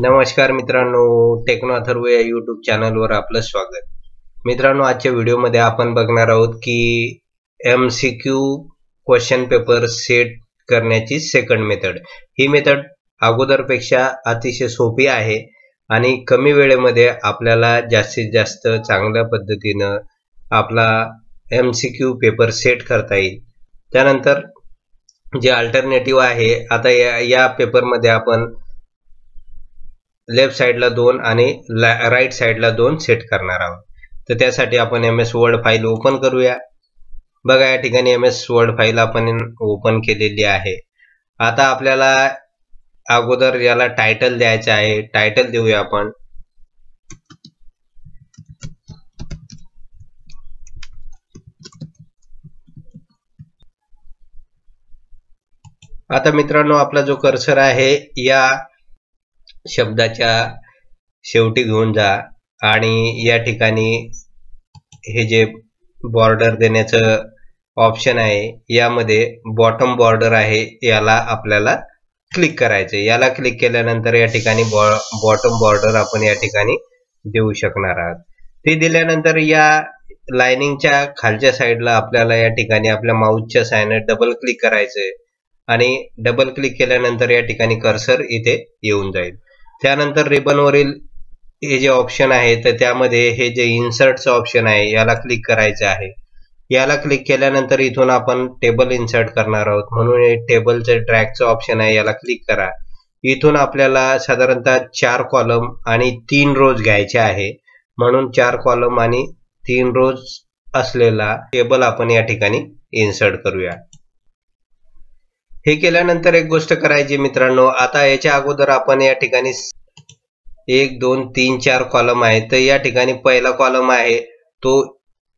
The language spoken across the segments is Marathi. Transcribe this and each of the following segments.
नमस्कार मित्रांनो, टेक्नो अथर्व या यूट्यूब चॅनलवर आपलं स्वागत. मित्रांनो, आजच्या व्हिडिओमध्ये आपण बघणार आहोत की MCQ क्वेश्चन पेपर सेट करण्याची सेकंड मेथड. ही मेथड अगोदरपेक्षा अतिशय सोपी आहे आणि कमी वेळेमध्ये आपल्याला जास्तीत जास्त चांगल्या पद्धतीनं आपला MCQ पेपर सेट करता येईल. त्यानंतर जे अल्टरनेटिव्ह आहे, आता या पेपरमध्ये आपण लेफ्ट साइडला 2 आणि राइट साइडला 2 सेट करणार आहोत. तर त्यासाठी आपण MS वर्ड फाईल ओपन करूया. बघा, या ठिकाणी MS वर्ड फाईल आपण ओपन केलेली आहे. आता आपल्याला अगोदर याला टायटल द्यायचं आहे. टायटल देऊया आपण. आता मित्रांनो, आपला जो कर्सर आहे या शब्दाच्या शेवटी घेऊन जा आणि या ठिकाणी हे जे बॉर्डर देण्याचं ऑप्शन आहे, यामध्ये बॉटम बॉर्डर आहे, याला आपल्याला क्लिक करायचे. याला क्लिक केल्यानंतर या ठिकाणी बॉटम बॉर्डर आपण या ठिकाणी देऊ शकणार आहात. ते दिल्यानंतर या लाइनिंगच्या खालच्या साईडला आपल्याला या ठिकाणी आपल्या माऊसच्या साहाय्याने डबल क्लिक करायचे आणि डबल क्लिक केल्यानंतर या ठिकाणी कर्सर इथे येऊन जाईल. त्यानंतर रिबनवरील हे जे ऑप्शन आहे, तर त्यामध्ये हे जे इन्सर्टचं ऑप्शन आहे, याला क्लिक करायचं आहे. याला क्लिक केल्यानंतर इथून आपण टेबल इन्सर्ट करणार आहोत, म्हणून हे टेबलचं ट्रॅकचं ऑप्शन आहे, याला क्लिक करा. इथून आपल्याला साधारणतः 4 कॉलम आणि 3 रोज घ्यायचे आहे, म्हणून 4 कॉलम आणि 3 रोज असलेला टेबल आपण या ठिकाणी इन्सर्ट करूया. हे केल्यानंतर एक गोष्ट करायची मित्रांनो, आता याच्या अगोदर आपण या ठिकाणी 1 2 3 4 कॉलम आहे, तर या ठिकाणी पहिला कॉलम आहे तो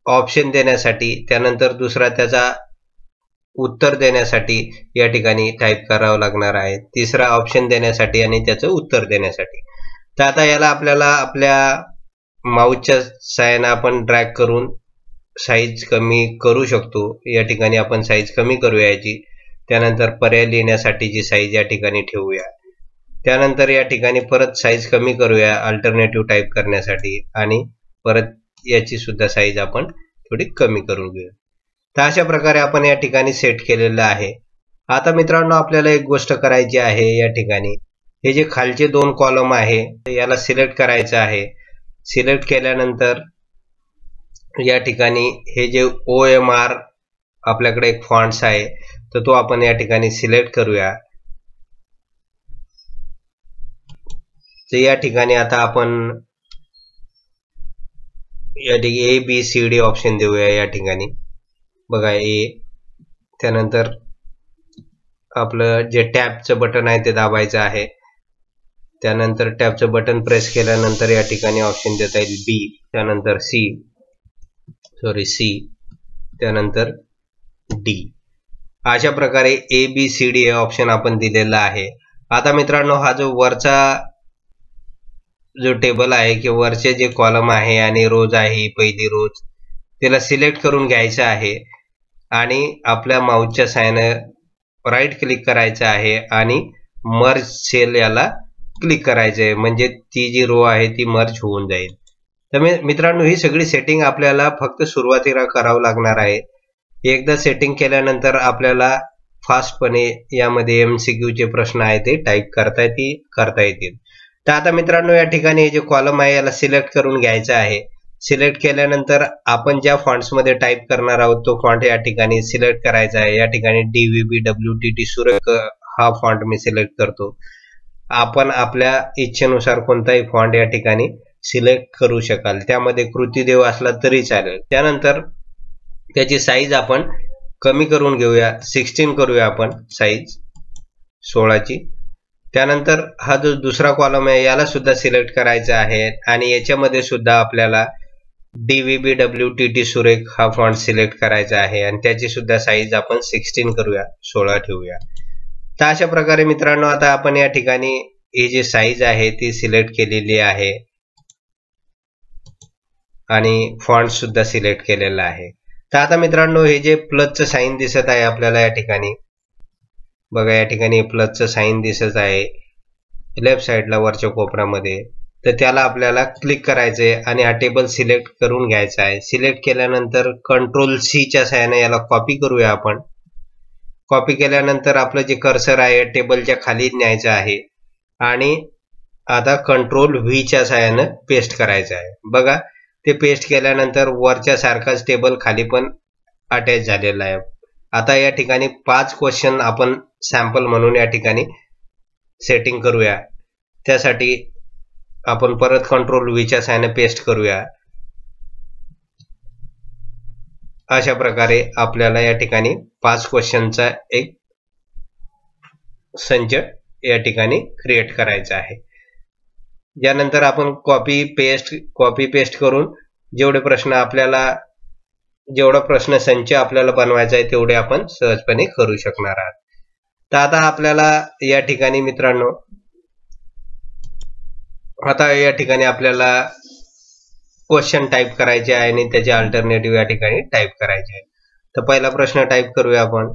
ऑप्शन देण्यासाठी, त्यानंतर दुसरा त्याचा उत्तर देण्यासाठी या ठिकाणी टाईप करावं लागणार आहे, तिसरा ऑप्शन देण्यासाठी आणि त्याचं उत्तर देण्यासाठी. तर आता याला आपल्याला आपल्या माऊसच्या साहाय्याने आपण ड्रॅग करून साईज कमी करू शकतो. या ठिकाणी आपण साईज कमी करूया याची. त्यानंतर पर्याय लिहिण्यासाठीची साईज या ठिकाणी ठेवूया. त्यानंतर या ठिकाणी परत साईज कमी करूया अल्टरनेटिव्ह टाईप करण्यासाठी आणि परत याची सुद्धा साईज आपण थोडी कमी करून घेऊया. तर अशा प्रकारे आपण या ठिकाणी सेट केलेलं आहे. आता मित्रांनो, आपल्याला एक गोष्ट करायची आहे. या ठिकाणी हे जे खालचे 2 कॉलम आहे, याला सिलेक्ट करायचं आहे. सिलेक्ट केल्यानंतर या ठिकाणी हे जे OMR आपल्याकडे एक फॉन्ट्स आहे, तर तो आपण या ठिकाणी सिलेक्ट करूया. तर या ठिकाणी आता आपण या ठिकाणी ABCD ऑप्शन देऊया. या ठिकाणी बघा A, त्यानंतर आपलं जे टॅबचं बटन आहे ते दाबायचं आहे. त्यानंतर टॅबचं बटन प्रेस केल्यानंतर या ठिकाणी ऑप्शन देता येईल B, त्यानंतर C, त्यानंतर D. अशा प्रकारे ABCD हे ऑप्शन आपण दिलेला आहे. आता मित्रांनो, हा जो वरचा जो टेबल आहे किंवा वरचे जे कॉलम आहे आणि रोज आहे, पहिली रोज, त्याला सिलेक्ट करून घ्यायचं आहे आणि आपल्या माऊसच्या साहाय्याने राईट क्लिक करायचं आहे आणि मर्ज सेल याला क्लिक करायचं आहे, म्हणजे ती जी रो आहे ती मर्ज होऊन जाईल. तर मित्रांनो, ही सगळी सेटिंग आपल्याला फक्त सुरुवातीला करावं लागणार आहे. एकदा सेटिंग केल्यानंतर आपल्याला फास्टपणे यामध्ये MCQ चे प्रश्न आहे ते टाईप करता येतील. तर आता मित्रांनो, या ठिकाणी हे जे कॉलम आहे याला सिलेक्ट करून घ्यायचं आहे. सिलेक्ट केल्यानंतर आपण ज्या फॉन्ट्समध्ये टाईप करणार आहोत तो फॉन्ट या ठिकाणी सिलेक्ट करायचा आहे. या ठिकाणी DVB WTT सुरेख हा फॉन्ट मी सिलेक्ट करतो. आपण आपल्या इच्छेनुसार कोणताही फॉन्ट या ठिकाणी सिलेक्ट करू शकाल. त्यामध्ये कृतीदेव असला तरी चालेल. त्यानंतर त्याची साईज आपण कमी करून घेऊया. 16 करूया आपण साईज 16ची. त्यानंतर हा जो दुसरा कॉलम आहे याला सुद्धा सिलेक्ट करायचा आहे आणि याच्यामध्ये सुद्धा आपल्याला DVB WTT सुरेख हा फॉन्ट सिलेक्ट करायचा आहे आणि त्याची सुद्धा साईज आपण 16 करूया, 16 ठेवूया. तर अशा प्रकारे मित्रांनो, आता आपण या ठिकाणी ही जी साईज आहे ती सिलेक्ट केलेली आहे आणि फॉन्ट सुद्धा सिलेक्ट केलेला आहे. तर आता मित्रांनो, हे जे प्लसचं साइन दिसत आहे आपल्याला या ठिकाणी, बघा या ठिकाणी प्लसचं साइन दिसत आहे. लेफ्ट साईडला वरच्या कोपऱ्यामध्ये, तर त्याला आपल्याला क्लिक करायचं आहे आणि हा टेबल सिलेक्ट करून घ्यायचा आहे. सिलेक्ट केल्यानंतर कंट्रोल सी च्या सहाय्याने याला कॉपी करूया आपण. कॉपी केल्यानंतर आपलं जे कर्सर आहे टेबलच्या खाली न्यायचं आहे आणि आता कंट्रोल व्ही च्या सहाय्याने पेस्ट करायचं आहे. बघा ते पेस्ट केल्यानंतर वरच्या सारखाच टेबल खाली पण अटॅच झालेला आहे. आता या ठिकाणी 5 क्वेश्चन आपण सॅम्पल म्हणून या ठिकाणी सेटिंग करूया. त्यासाठी आपण परत कंट्रोल व्ही च्या सहाय्याने पेस्ट करूया. अशा प्रकारे आपल्याला या ठिकाणी 5 क्वेश्चनचा एक संच या ठिकाणी क्रिएट करायचा आहे. यानंतर आपण कॉपी पेस्ट करून जेवढे प्रश्न संच आपल्याला बनवायचा आहे तेवढे आपण सहजपणे करू शकणार आहात. तर आता आपल्याला या ठिकाणी मित्रांनो आपल्याला क्वेश्चन टाईप करायचे आहे आणि त्याचे अल्टरनेटिव्ह या ठिकाणी टाईप करायचे आहे. तर पहिला प्रश्न टाईप करूया आपण.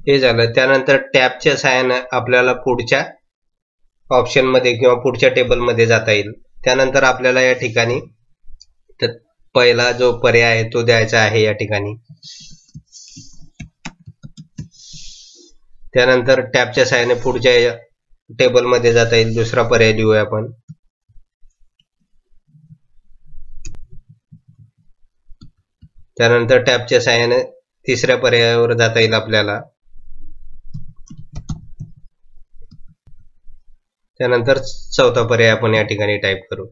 हे झालं. त्यानंतर टॅबच्या सहाय्याने आपल्याला पुढच्या ऑप्शन मध्ये किंवा पुढच्या टेबल मध्ये जाता येईल. त्यानंतर आपल्याला या ठिकाणी पहिला जो पर्याय आहे तो द्यायचा आहे या ठिकाणी. त्यानंतर टॅबच्या सहाय्याने पुढच्या टेबल मध्ये जाता येईल. दुसरा पर्याय लिहूया आपण. त्यानंतर टॅबच्या सहाय्याने तिसऱ्या पर्यायावर जाता येईल आपल्याला. त्यानंतर चौथा पर्याय आपण या ठिकाणी टाईप करू.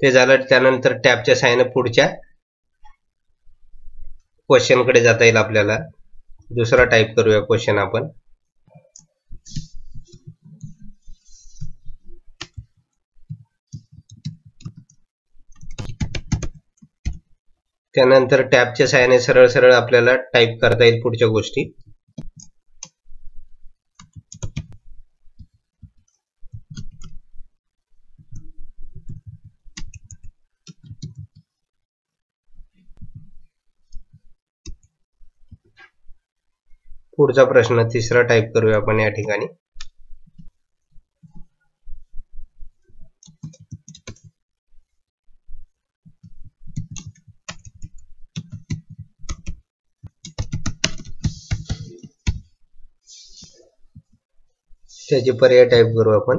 ते झालं. त्यानंतर टॅबच्या सहाय्याने पुढच्या क्वेश्चन कडे जाता येईल आपल्याला. दुसरा टाईप करूया क्वेश्चन आपण. त्यानंतर टॅबच्या सहाय्याने सरळ आपल्याला टाईप करता येईल पुढच्या गोष्टी. पुढचा प्रश्न तिसरा टाईप करूया आपण या ठिकाणी. त्याचे पर्याय टाईप करू आपण.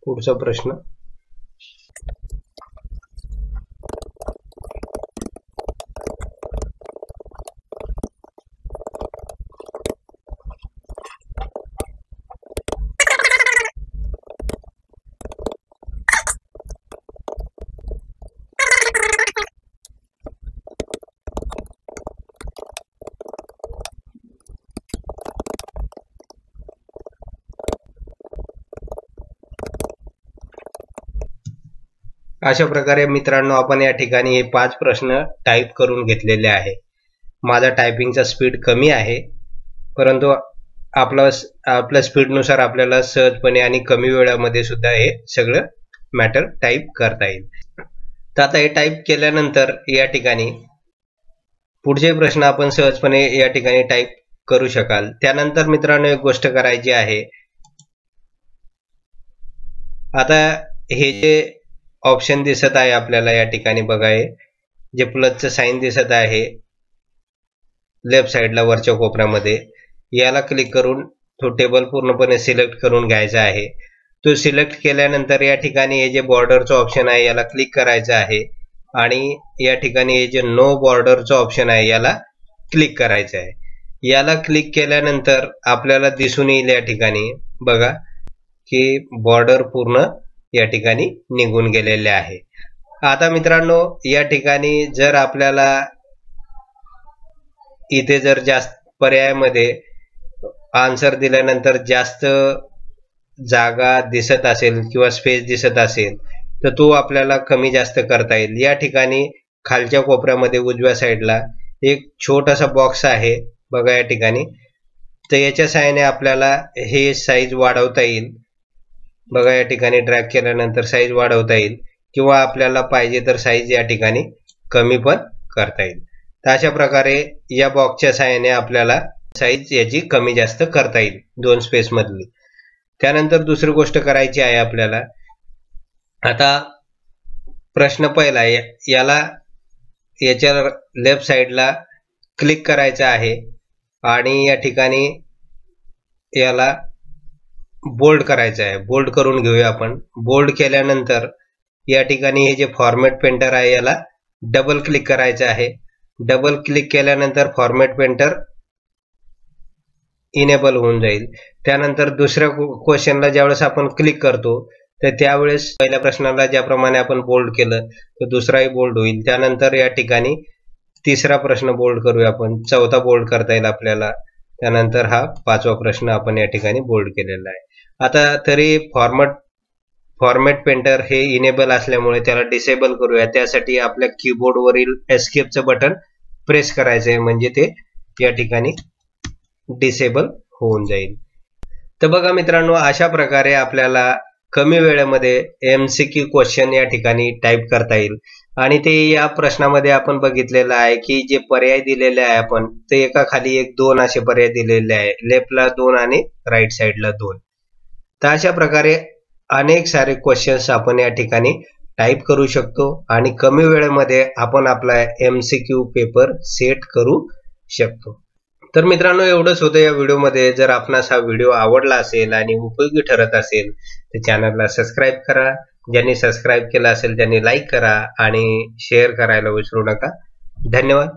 पुढचा प्रश्न. अशा प्रकारे मित्रांनो आपण या ठिकाणी हे 5 प्रश्न टाईप करून घेतलेले आहे. माझा टायपिंगचा स्पीड कमी आहे, परंतु आपल्या स्पीडनुसार आपल्याला सहजपणे आणि कमी वेळामध्ये सुद्धा हे सगळं मॅटर टाईप करता येईल. तर आता हे टाईप केल्यानंतर या ठिकाणी पुढचे प्रश्न आपण सहजपणे या ठिकाणी टाईप करू शकाल. त्यानंतर मित्रांनो एक गोष्ट करायची आहे. आता हे जे ऑप्शन दिसत आहे आपल्याला या ठिकाणी बघा, हे जे प्लसचं साइन दिसत आहे लेफ्ट साइडला वरच्या कोपऱ्यामध्ये, याला क्लिक करून तो टेबल पूर्णपणे सिलेक्ट करून घ्यायचा आहे. तो सिलेक्ट केल्यानंतर या ठिकाणी हे जे बॉर्डरचं ऑप्शन आहे याला क्लिक करायचं आहे आणि या ठिकाणी हे जे नो बॉर्डरचं ऑप्शन आहे याला क्लिक करायचं आहे. याला क्लिक केल्यानंतर आपल्याला दिसून येईल या ठिकाणी बघा की बॉर्डर पूर्ण या ठिकाणी निघून गेलेले आहे. आता मित्रांनो या ठिकाणी जर आपल्याला इथे जर जास्त पर्यायामध्ये आन्सर दिल्यानंतर जास्त जागा दिसत असेल किंवा स्पेस दिसत असेल तर तो आपल्याला कमी जास्त करता येईल. या ठिकाणी खालच्या कोपऱ्यामध्ये उजव्या साईडला एक छोटासा बॉक्स आहे बघा या ठिकाणी, तर याच्या सहाय्याने आपल्याला हे साईज वाढवता येईल. बघा या ठिकाणी ड्रॅग केल्यानंतर साईज वाढवता येईल किंवा आपल्याला पाहिजे तर साईज या ठिकाणी कमी पण करता येईल. तर अशा प्रकारे या बॉक्सच्या सहाय्याने आपल्याला साईज याची कमी जास्त करता येईल 2 स्पेस मधली. त्यानंतर दुसरी गोष्ट करायची आहे आपल्याला. आता प्रश्न पहिला याला याच्या लेफ्ट साईडला क्लिक करायचं आहे आणि या ठिकाणी याला बोल्ड करायचं आहे. बोल्ड करून घेऊया आपण. बोल्ड केल्यानंतर या ठिकाणी हे जे फॉर्मॅट पेंटर आहे याला डबल क्लिक करायचं आहे. डबल क्लिक केल्यानंतर फॉर्मॅट पेंटर इनेबल होऊन जाईल. त्यानंतर दुसऱ्या क्वेश्चनला ज्यावेळेस आपण क्लिक करतो तर त्यावेळेस पहिल्या प्रश्नाला ज्याप्रमाणे आपण बोल्ड केलं तर दुसराही बोल्ड होईल. त्यानंतर या ठिकाणी तिसरा प्रश्न बोल्ड करूया आपण, चौथा बोल्ड करता येईल आपल्याला. त्यानंतर हा 5वा प्रश्न आपण या ठिकाणी बोल्ड केलेला आहे. आता तरी फॉर्मॅट पेंटर हे इनेबल असल्यामुळे त्याला डिसेबल करूया. त्यासाठी आपल्या कीबोर्डवरील एस्केपचं बटन प्रेस करायचं आहे, म्हणजे ते या ठिकाणी डिसेबल होऊन जाईल. तर बघा मित्रांनो अशा प्रकारे आपल्याला कमी वेळेमध्ये MCQ क्वेश्चन या ठिकाणी टाईप करता येईल. आणि ते या प्रश्नामध्ये आपण बघितलेलं आहे की जे पर्याय दिलेले आहे आपण ते एका खाली एक 2 असे पर्याय दिलेले आहे, लेफ्टला 2 आणि राईट साईडला 2. तर अशा प्रकारे अनेक सारे क्वेश्चन्स आपण या ठिकाणी टाईप करू शकतो आणि कमी वेळेमध्ये आपण आपला MCQ पेपर सेट करू शकतो. तर मित्रांनो एवढंच होतं या व्हिडिओमध्ये. जर आपणास हा व्हिडिओ आवडला असेल आणि उपयोगी ठरत असेल तर चॅनलला सबस्क्राईब करा. ज्यांनी सबस्क्राईब केलं असेल त्यांनी लाईक करा आणि शेअर करायला विसरू नका. धन्यवाद.